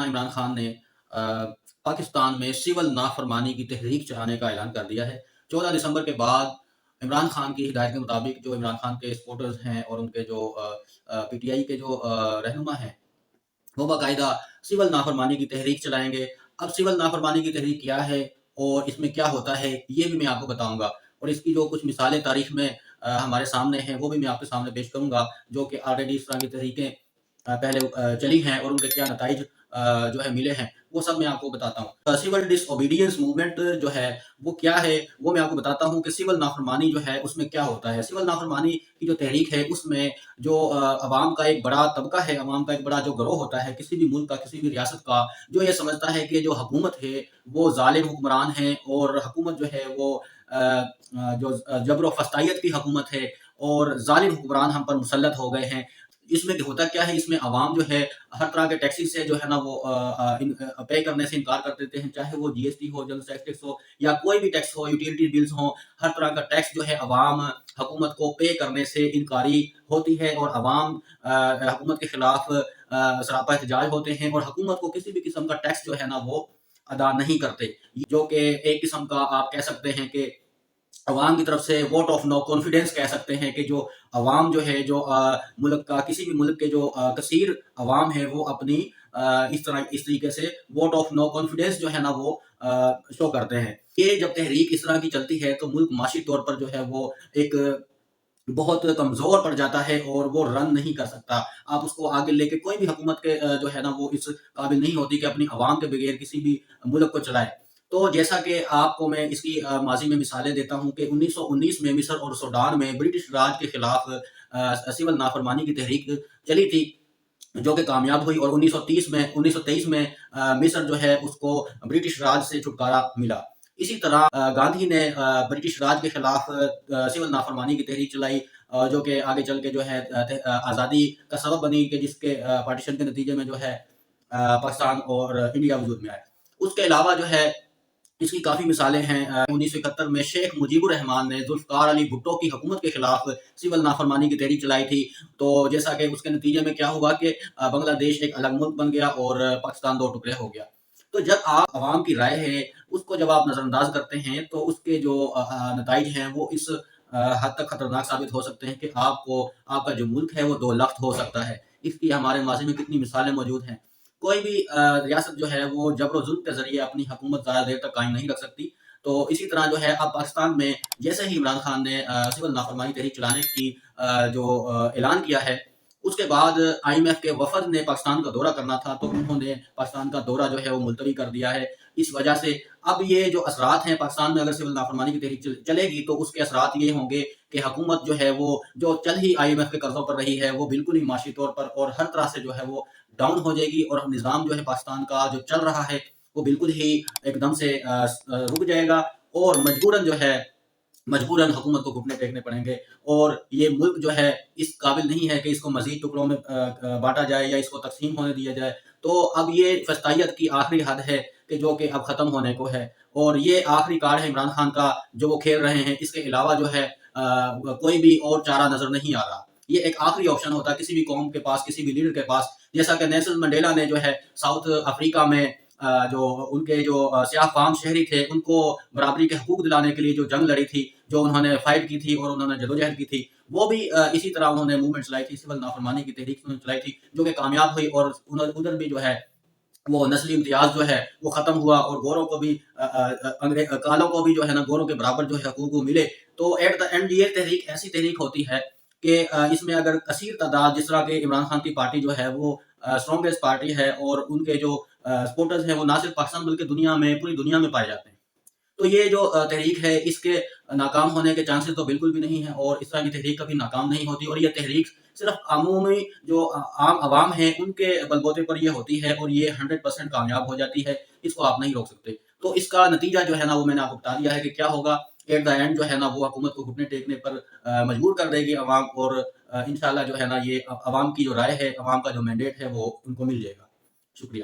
عمران خان نے پاکستان میں سول نافرمانی کی تحریک چلانے کا اعلان کر دیا ہے۔ 14 دسمبر کے بعد عمران خان کی ہدایت کے مطابق جو عمران خان کے سپورٹرز ہیں اور ان کے جو پی ٹی آئی کے جو رہنما ہیں وہ باقاعدہ سول نافرمانی کی تحریک چلائیں گے۔ اب سول نافرمانی کی تحریک کیا ہے اور اس میں کیا ہوتا ہے یہ بھی میں آپ کو بتاؤں گا، اور اس کی جو کچھ مثالیں تاریخ میں ہمارے سامنے ہیں وہ بھی میں آپ کے سامنے پیش کروں گا، جو کہ آلریڈی اس طرح کی تحریکیں پہلے چلی ہیں اور ان کے کیا نتائج جو ہے ملے ہیں وہ سب میں آپ کو بتاتا ہوں۔ سول ڈس اوبیڈینس موومنٹ جو ہے وہ کیا ہے وہ میں آپ کو بتاتا ہوں کہ سول نافرمانی جو ہے اس میں کیا ہوتا ہے۔ سول نافرمانی کی جو تحریک ہے اس میں جو عوام کا ایک بڑا طبقہ ہے، عوام کا ایک بڑا جو گروہ ہوتا ہے کسی بھی ملک کا، کسی بھی ریاست کا، جو یہ سمجھتا ہے کہ جو حکومت ہے وہ ظالم حکمران ہیں اور حکومت جو ہے وہ جو جبر و فسطائیت کی حکومت ہے اور ظالم حکمران ہم پر مسلط ہو گئے ہیں۔ اس میں ہوتا کیا ہے، اس میں عوام جو ہے ہر طرح کے ٹیکسز سے جو ہے نا وہ پے کرنے سے انکار کر دیتے ہیں، چاہے وہ جی ایس ٹی ہو، جنرل سیلز ٹیکس ہو یا کوئی بھی ٹیکس ہو، یوٹیلیٹی بلز ہوں، ہر طرح کا ٹیکس جو ہے عوام حکومت کو پے کرنے سے انکاری ہوتی ہے اور عوام حکومت کے خلاف سراپا احتجاج ہوتے ہیں اور حکومت کو کسی بھی قسم کا ٹیکس جو ہے نا وہ ادا نہیں کرتے، جو کہ ایک قسم کا آپ کہہ سکتے ہیں کہ عوام کی طرف سے ووٹ آف نو کانفیڈنس کہہ سکتے ہیں، کہ جو عوام جو ہے جو ملک کا کسی بھی ملک کے جو کثیر عوام ہے وہ اپنی اس طریقے سے ووٹ آف نو کانفیڈنس جو ہے نا وہ شو کرتے ہیں۔ یہ جب تحریک اس طرح کی چلتی ہے تو ملک معاشی طور پر جو ہے وہ ایک بہت کمزور پڑ جاتا ہے اور وہ رن نہیں کر سکتا۔ آپ اس کو آگے لے کے کوئی بھی حکومت کے جو ہے نا وہ اس قابل نہیں ہوتی کہ اپنی عوام کے بغیر کسی بھی ملک کو چلائے۔ تو جیسا کہ آپ کو میں اس کی ماضی میں مثالیں دیتا ہوں کہ 1919 میں مصر اور سوڈان میں برٹش راج کے خلاف سول نافرمانی کی تحریک چلی تھی جو کہ کامیاب ہوئی، اور 1923 میں مصر جو ہے اس کو برٹش راج سے چھٹکارا ملا۔ اسی طرح گاندھی نے برٹش راج کے خلاف سول نافرمانی کی تحریک چلائی، جو کہ آگے چل کے جو ہے آزادی کا سبب بنی، کہ جس کے پارٹیشن کے نتیجے میں جو ہے پاکستان اور انڈیا وجود میں آئے۔ اس کے علاوہ جو ہے اس کی کافی مثالیں ہیں۔ 1971 میں شیخ مجیب الرحمان نے ذوالفقار علی بھٹو کی حکومت کے خلاف سول نافرمانی کی تحریک چلائی تھی، تو جیسا کہ اس کے نتیجے میں کیا ہوا کہ بنگلہ دیش ایک الگ ملک بن گیا اور پاکستان 2 ٹکڑے ہو گیا۔ تو جب آپ عوام کی رائے ہے اس کو جب آپ نظر انداز کرتے ہیں تو اس کے جو نتائج ہیں وہ اس حد تک خطرناک ثابت ہو سکتے ہیں کہ آپ کا جو ملک ہے وہ 2 لخت ہو سکتا ہے۔ اس کی ہمارے ماضی میں کتنی مثالیں موجود ہیں۔ کوئی بھی ریاست جو ہے وہ جبر و ظلم کے ذریعے اپنی حکومت زیادہ دیر تک قائم نہیں رکھ سکتی، تو اسی طرح جو ہے اب پاکستان میں جیسے ہی عمران خان نے سول نافرمانی تحریک چلانے کی جو اعلان کیا ہے، اس کے بعد آئی ایم ایف کے وفد نے پاکستان کا دورہ کرنا تھا تو انہوں نے پاکستان کا دورہ جو ہے وہ ملتوی کر دیا ہے۔ اس وجہ سے اب یہ جو اثرات ہیں پاکستان میں، اگر سول نافرمانی کی تحریک چلے گی تو اس کے اثرات یہ ہوں گے کہ حکومت جو ہے وہ جو چل ہی آئی ایم ایف کے قرضوں پر رہی ہے وہ بالکل ہی معاشی طور پر اور ہر طرح سے جو ہے وہ ڈاؤن ہو جائے گی، اور نظام جو ہے پاکستان کا جو چل رہا ہے وہ بالکل ہی ایک دم سے رک جائے گا، اور مجبوراً حکومت کو گھٹنے ٹیکنے پڑیں گے، اور یہ ملک جو ہے اس قابل نہیں ہے کہ اس کو مزید ٹکڑوں میں بانٹا جائے یا اس کو تقسیم ہونے دیا جائے۔ تو اب یہ فسطائیت کی آخری حد ہے کہ جو کہ اب ختم ہونے کو ہے، اور یہ آخری کارڈ ہے عمران خان کا جو وہ کھیل رہے ہیں۔ اس کے علاوہ جو ہے کوئی بھی اور چارہ نظر نہیں آ رہا۔ یہ ایک آخری آپشن ہوتا ہے کسی بھی قوم کے پاس، کسی بھی لیڈر کے پاس، جیسا کہ نیلسن منڈیلا نے جو ہے ساؤتھ افریقہ میں جو ان کے جو سیاہ فام شہری تھے ان کو برابری کے حقوق دلانے کے لیے جو جنگ لڑی تھی، جو انہوں نے فائٹ کی تھی اور انہوں نے جدوجہد کی تھی، وہ بھی اسی طرح انہوں نے موومنٹ چلائی تھی، سول نافرمانی کی تحریک چلائی تھی جو کہ کامیاب ہوئی، اور ادھر بھی جو ہے وہ نسلی امتیاز جو ہے وہ ختم ہوا اور گوروں کو بھی کالوں کو بھی جو ہے نا گوروں کے برابر جو ہے حقوق ملے۔ تو ایٹ دا اینڈ یہ تحریک ایسی تحریک ہوتی ہے کہ اس میں اگر کثیر تعداد، جس طرح کہ عمران خان کی پارٹی جو ہے وہ اسٹرانگسٹ پارٹی ہے اور ان کے جو سپورٹرز ہیں وہ نہ صرف پاکستان بلکہ دنیا میں، پوری دنیا میں پائے جاتے ہیں، تو یہ جو تحریک ہے اس کے ناکام ہونے کے چانسز تو بالکل بھی نہیں ہیں، اور اس طرح کی تحریک کبھی ناکام نہیں ہوتی، اور یہ تحریک صرف عمومی جو عام عوام ہیں ان کے بلبوتے پر یہ ہوتی ہے اور یہ 100% کامیاب ہو جاتی ہے، اس کو آپ نہیں روک سکتے۔ تو اس کا نتیجہ جو ہے نا وہ میں نے آپ کو بتا دیا ہے کہ کیا ہوگا۔ ایٹ دا اینڈ جو ہے نا وہ حکومت کو گھٹنے ٹیکنے پر مجبور کر دے گی عوام، اور انشاءاللہ جو ہے نا یہ عوام کی جو رائے ہے، عوام کا جو مینڈیٹ ہے وہ ان کو مل جائے گا۔ شکریہ۔